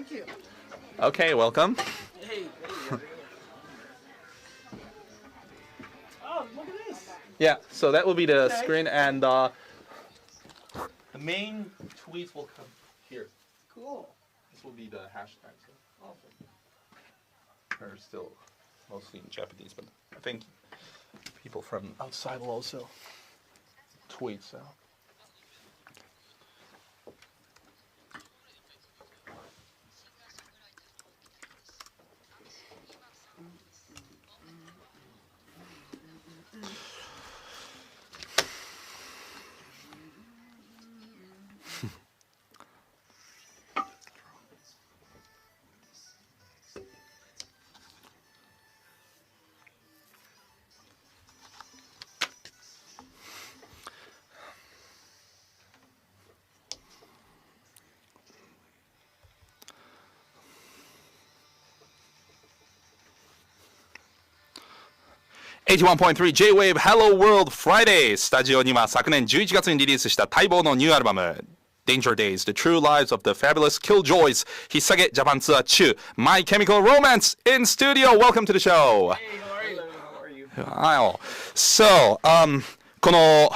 Thank you. Okay, welcome. Hey. Oh, look at this. Yeah, so that will be the screen, and the main tweets will come here. Cool. This will be the hashtag. So awesome. They're still mostly in Japanese, but I think people from outside will also tweet. So.81.3 J-Wave Hello World Friday スタジオには昨年11月にリリースした待望のニューアルバム Danger Days, The True Lives of the Fabulous Killjoys 引っ提げジャパンツアー中 My Chemical Romance in studio. Welcome to the show. Hey, how are you? How are you? So, この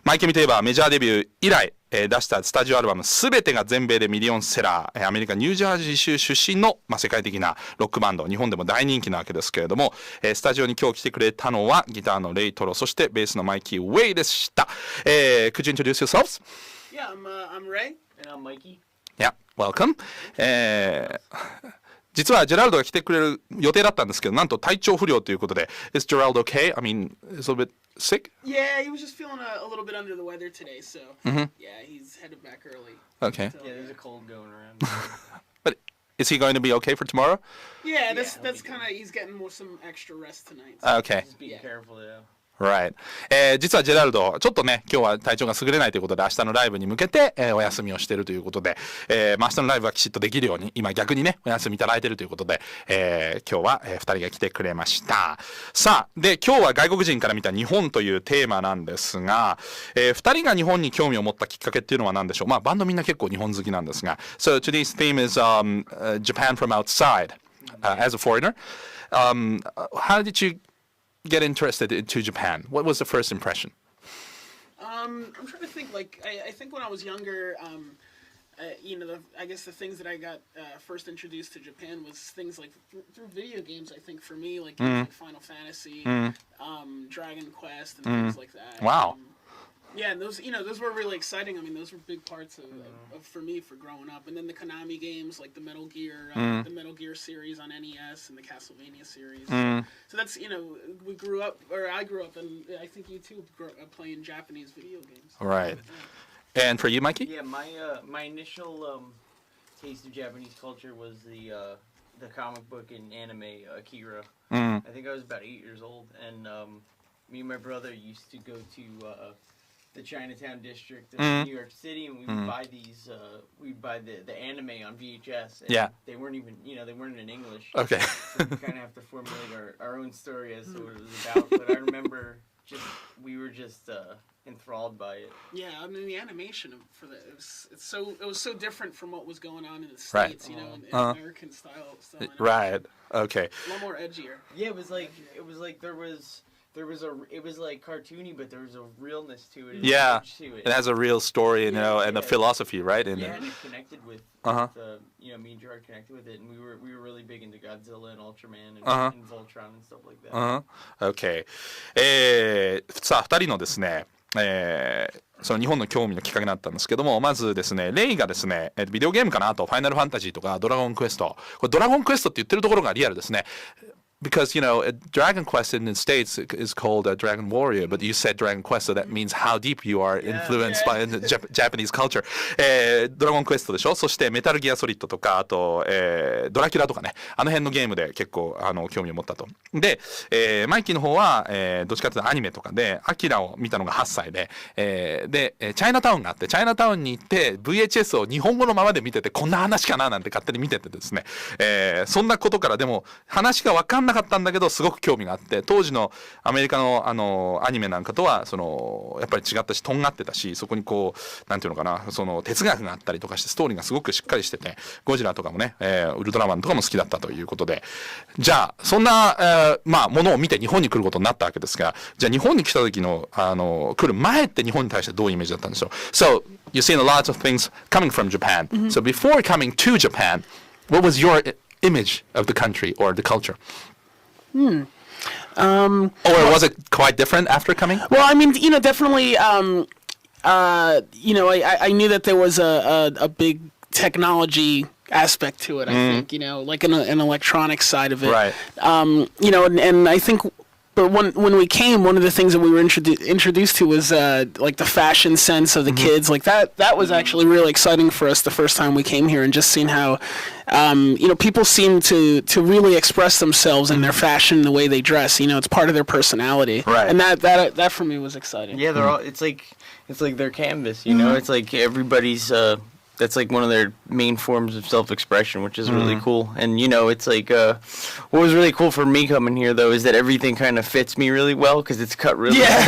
マイケミといえばメジャーデビュー以来出したスタジオアルバムすべてが全米でミリオンセラー、アメリカニュージャージー州出身の、世界的なロックバンド、日本でも大人気なわけですけれども、スタジオに今日来てくれたのはギターのレイトロ、そしてベースのマイキー・ウェイでした。Could you introduce yourselves? Yeah, I'm Ray. And I'm Mikey. Yeah, welcome. 実はジェラルドが来てくれる予定だったんですけど、なんと体調不良ということで Is Gerald okay? I mean, he's a little bit sick? Yeah, he was just feeling a little bit under the weather today, so yeah, he's headed back early. Okay. Yeah, there's a cold going around. But is he going to be okay for tomorrow? Yeah, that's kind of, he's getting some extra rest tonight. So. Okay. Just be careful, yeah. Right. 実はジェラルドちょっとね今日は体調が優れないということで明日のライブに向けて、お休みをしているということで、明日のライブはきちっとできるように今逆にねお休みいただいているということで、今日は、2人が来てくれました。さあで今日は外国人から見た日本というテーマなんですが、2人が日本に興味を持ったきっかけっていうのは何でしょう。バンドみんな結構日本好きなんですが So today's theme is Japan from outside as a foreigner. How did you get interested into Japan? What was the first impression? I'm trying to think. Like, I think when I was younger, I guess the things that I got first introduced to Japan was things like through video games. I think for me, like, games like Final Fantasy, Dragon Quest, and things like that. Wow. Yeah, and those were really exciting. I mean, those were big parts of for me for growing up. And then the Konami games, like the Metal Gear series on NES and the Castlevania series. So that's I grew up, and I think you too grew up playing Japanese video games. Right. And for you, Mikey? Yeah, my initial taste of Japanese culture was the comic book and anime Akira. I think I was about 8 years old, and me and my brother used to go to the Chinatown district of New York City, and we would buy these. We'd buy the anime on VHS. And they weren't even, they weren't in English. Okay. So we kind of have to formulate our own story as to what it was about. But I remember we were just enthralled by it. Yeah, I mean the animation it was so different from what was going on in the States, in American style. Right. Okay. A lot more edgier. Yeah, it was like it was like cartoony, but there was a realness to it. Yeah, to it. It has a real story, and a philosophy, right? And it connected with, me and Gerard connected with it, and we were really big into Godzilla and Ultraman and Voltron and stuff like that. Okay. さあ2人のですね。その日本の興味のきっかけになったんですけども、まずですねレイがですねビデオゲームかなとファイナルファンタジーとかドラゴンクエスト、これドラゴンクエストって言ってるところがリアルですね。Because Dragon Quest in the States is called Dragon Warrior, but you said Dragon Quest, so that means how deep you are influenced by the Japanese culture. ドラゴンクエストでしょ。そしてメタルギアソリッドとかあと、ドラキュラとかね、あの辺のゲームで結構興味を持ったと。で、マイキーの方は、どっちかというとアニメとかでアキラを見たのが8歳で、でチャイナタウンがあってチャイナタウンに行って VHS を日本語のままで見ててこんな話かななんて勝手に見ててですね、そんなことからでも話が分かんなかったんだけどすごく興味があって、当時のアメリカのアニメなんかとはやっぱり違ったしとんがってたし、そこにこうなんていうのかな、哲学があったりとかしてストーリーがすごくしっかりしてて、ゴジラとかもね、ウルトラマンとかも好きだったということで、じゃあそんな、ものを見て日本に来ることになったわけですが、じゃあ日本に来た時の来る前って日本に対してどういうイメージだったんでしょう。 So you've seen a lot of things coming from Japan. So before coming to Japan, what was your image of the country or the culture? Or was it quite different after coming? Well, I mean, definitely. I knew that there was a big technology aspect to it. I think, like an electronic side of it. Right. And I think. But when we came, one of the things that we were introduced to was like the fashion sense of the kids. Like that was actually really exciting for us the first time we came here, and just seeing how people seem to really express themselves in their fashion, the way they dress. It's part of their personality. Right. And that for me was exciting. Yeah, they're all. It's like their canvas. It's like everybody's. That's like one of their main forms of self-expression, which is really cool. And it's like what was really cool for me coming here though is that everything kind of fits me really well because it's cut really. Yeah.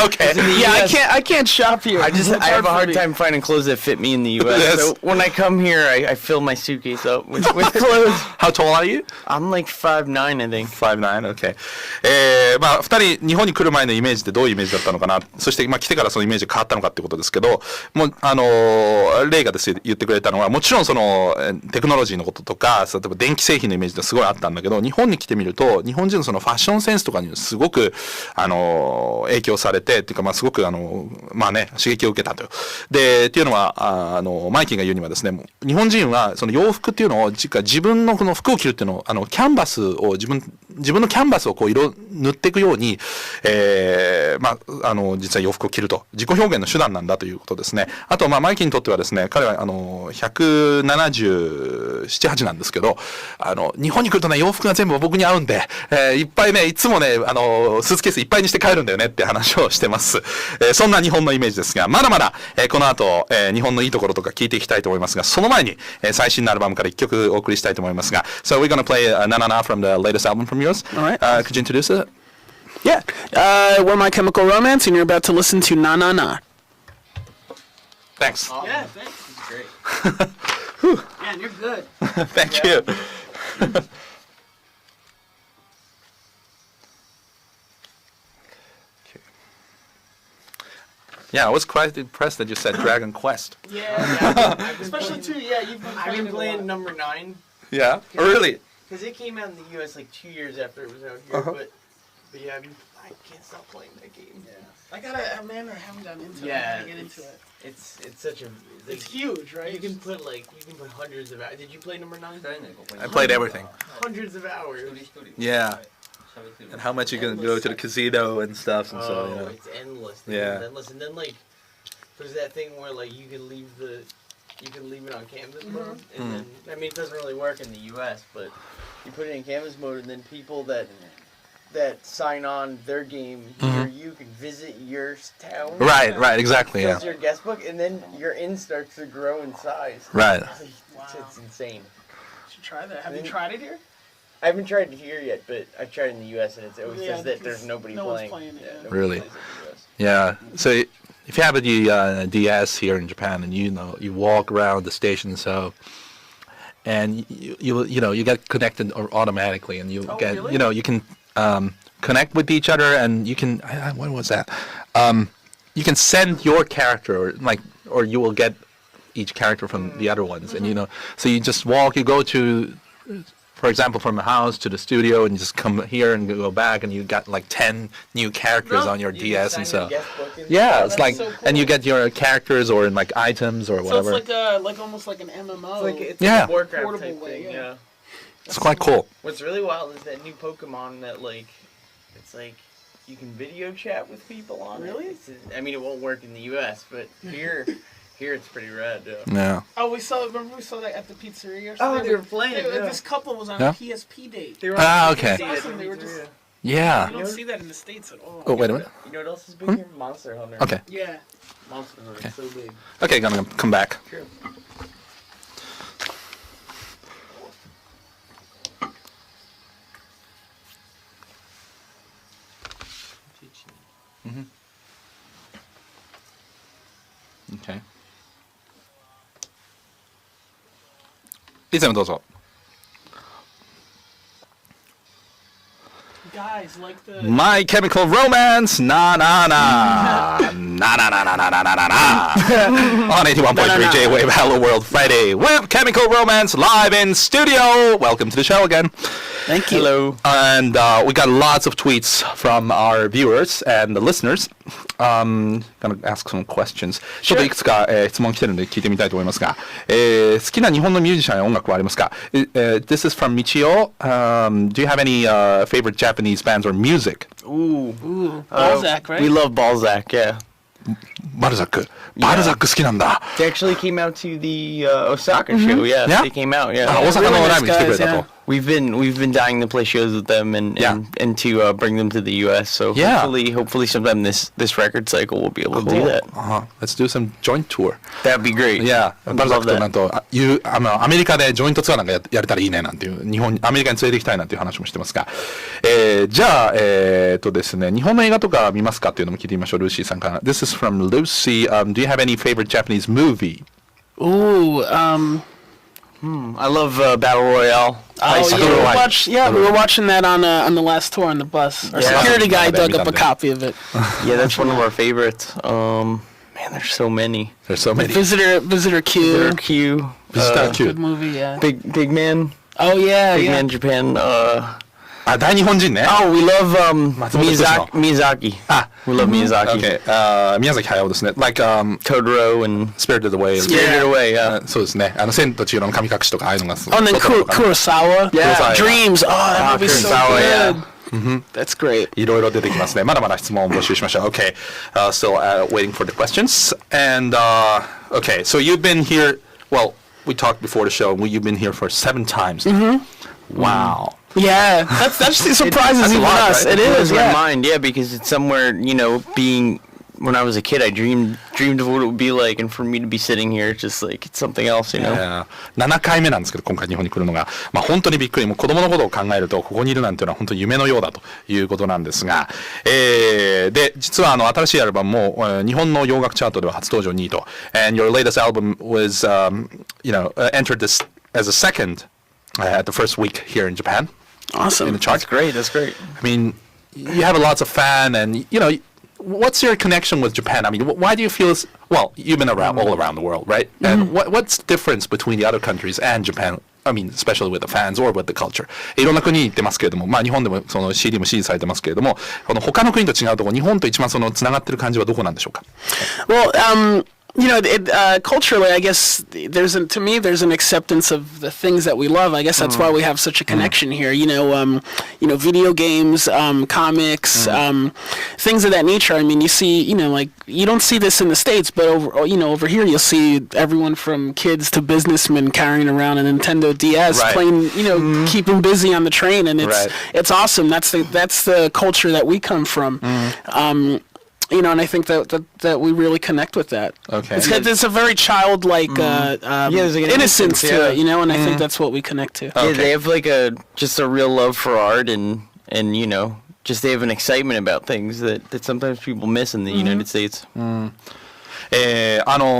Okay. Yeah, I can't shop here. I have a hard time finding clothes that fit me in the U.S. Yes. So when I come here, I fill my suitcase up with clothes. How tall are you? I'm like 5'9", I think. 5'9", okay. 2人日本に来る前のイメージってどういうイメージだったのかな、そして来てからそのイメージ変わったのかってことですけど、もうレイがですね言ってくれたのは、もちろんテクノロジーのこととか、例えば電気製品のイメージってすごいあったんだけど、日本に来てみると日本人のファッションセンスとかにすごく影響されてっていうか、すごく刺激を受けたと。でっていうのはマイキーが言うにはですね、日本人はその洋服っていうのを自分のこの服を着るっていうのをキャンバスを自分のキャンバスをこう色塗っていくように、実は洋服を着ると自己表現の手段なんだということですね。あとマイキーにとってはですね、彼は177、8なんですけど、日本に来るとね洋服が全部僕に合うんで、いっぱいねいつもねスーツケースいっぱいにして帰るんだよねって話をしてます。そんな日本のイメージですが、まだまだ、この後、日本のいいところとか聞いていきたいと思いますが、その前に、最新のアルバムから1曲お送りしたいと思いますが、 So we're gonna play Na Na Na from the latest album from yours. All right. Could you introduce it? Yeah. We're My Chemical Romance, and you're about to listen to Na Na Na. Thanks. Yeah, thanks. Great. Man, you're good. Thank you. Yeah, I was quite impressed that you said Dragon Quest. Yeah. Especially too. Yeah, I've been playing number 9. Yeah, really? Because it came out in the U.S. like 2 years after it was out here. But yeah, I can't stop playing that game. Yeah. I haven't gotten into it. I Yeah, gotta get into it. It's such a. It's huge, right? You can put hundreds of hours. Did you play number 9? I played everything. Hundreds of hours. Yeah. And how much you can go to the casino and stuff and so, you know. It's endless. Yeah. Endless. And then there's that thing where you can leave it on canvas mode, and then it doesn't really work in the U.S., but you put it in canvas mode, and then people that sign on their game here, you can visit your town. Right, exactly, yeah. It's your guest book, and then your inn starts to grow in size. Right. It's insane. You should try that. Have you tried it here? I haven't tried it here yet, but I've tried it in the U.S., and it always says that there's nobody playing. One's playing it. Yeah. Nobody Really? plays it in the US. Yeah. So if you have a DS here in Japan and you walk around the station, so and you get connected automatically, and you get really? You can connect with each other, and you can what was that? You can send your character or you will get each character from the other ones, and so you just walk. You go to, for example, from the house to the studio, and you just come here and go back, and you got like 10 new characters on your DS, and so yeah, it's like, so cool. and you get your characters or like items or whatever. So it's like almost like an MMO. It's Yeah. like a Warcraft Portable type way, thing, yeah. It's quite cool. What's really wild is that new Pokemon that it's like you can video chat with people on Really? it. It won't work in the U.S., but here it's pretty rad. Yeah. Oh, we saw that at the pizzeria. Oh, they were playing. This couple was on Yeah. a PSP date. They were Okay. That's awesome. They were just. Yeah. You don't see that in the States at all. Oh, wait a minute. You know what else is big here? Monster Hunter. Okay. Yeah. Monster Hunter Okay. is so big. Okay, gonna come back. Sure. いつでもどうぞ。Guys, like the My Chemical Romance, na na na, na na na na na na na na na. On 81.3 J-Wave Hello World Friday with Chemical Romance live in studio. Welcome to the show again. Thank you. Hello. And we got lots of tweets from our viewers and the listeners. Gonna ask some questions. ちょっといくつか、質問来てるので聞いてみたいと思いますが、好きな日本のミュージシャンや音楽はありますか？ This is from Michio. Do you have any favorite Japanese bands or music? Ooh. Balzac, right? We love Balzac, yeah. バルザック。バルザック好きなんだ。They actually came out to the Osaka show, yeah. Yeah? They came out, yeah. 大阪のライブに来てくれた Really nice guys, と。We've been dying to play shows with them and Yeah. and to bring them to the U.S. So Yeah. hopefully sometime this record cycle we'll be able to do that. Let's do some joint tour. That'd be great. Yeah. I'd バルザッ love クと that. なんとアメリカでジョイントツアーなんかやれたらいいねなんていうアメリカに連れて行きたいなんていう話もしてますが、じゃあですね、日本の映画とか見ますかっていうのも聞いてみましょう。ルーシーさんから。This is from Lucy. Do you have any favorite Japanese movie? Ooh, I love Battle Royale. we were watching that on the last tour on the bus. Our Yeah. security guy Yeah. dug up a copy of it. Yeah, that's one of our favorites. Man, there's so many. There's so many. Visitor Q. Visitor Q. Visitor Q. Good movie, yeah. Big Man. Oh yeah, Big yeah. Man Japan. 大日本人ね。 Oh, we love Matsumoto Miyazaki. We love Miyazaki. Okay. 宮崎駿ですね。Like Totoro and Spirited Away. Spirited Away, yeah. そうですね。千と千尋の神隠しとかああいうのがすご Oh, and then トトロとかね Kurosawa. Yeah. Kurosawa. Dreams. Oh, that movie's so Kurosawa, good. yeah. That's great. いろいろ出てきますね。まだまだ質問を募集しましょう。Okay. Still waiting for the questions. And okay, so you've been here. Well, we talked before the show. You've been here for 7 times. Wow. Yeah, that surprises That's a even lot, us. right? It blows is, my yeah. mind, yeah, because it's somewhere, being when I was a kid, I dreamed of what it would be like, and for me to be sitting here, it's just like it's something else, you know. 7回目なんですけど、今回日本に来るのが、本当にびっくり。もう子供のことを考えると、ここにいるなんていうのは本当に夢のようだということなんですが、で、実は新しいアルバムも、日本の洋楽チャートでは初登場2位と。And your latest album was, entered this as a second at the first week here in Japan. Awesome. In the charts. That's great. I mean, you have lots of fans, and what's your connection with Japan? I mean, why do you feel? Well, you've been around all around the world, right? And what's the difference between the other countries and Japan? I mean, especially with the fans or with the culture. いろんな国に行ってますけれども、日本でもその CD も支持されてますけれども、この他の国と違うところ、日本と一番そのつながってる感じはどこなんでしょうか？ Well, culturally, I guess there's an acceptance of the things that we love. I guess that's why we have such a connection here. Video games, comics, things of that nature. I mean, you see, you don't see this in the States, but over here you'll see everyone from kids to businessmen carrying around a Nintendo DS, Right. playing, keeping busy on the train, and Right. it's awesome. That's the culture that we come from. And I think that we really connect with that. Okay. It's a very childlike there's like an innocence innocence, to it, yeah. and I think that's what we connect to. Yeah, they have like just a real love for art and just they have an excitement about things that sometimes people miss in the United States.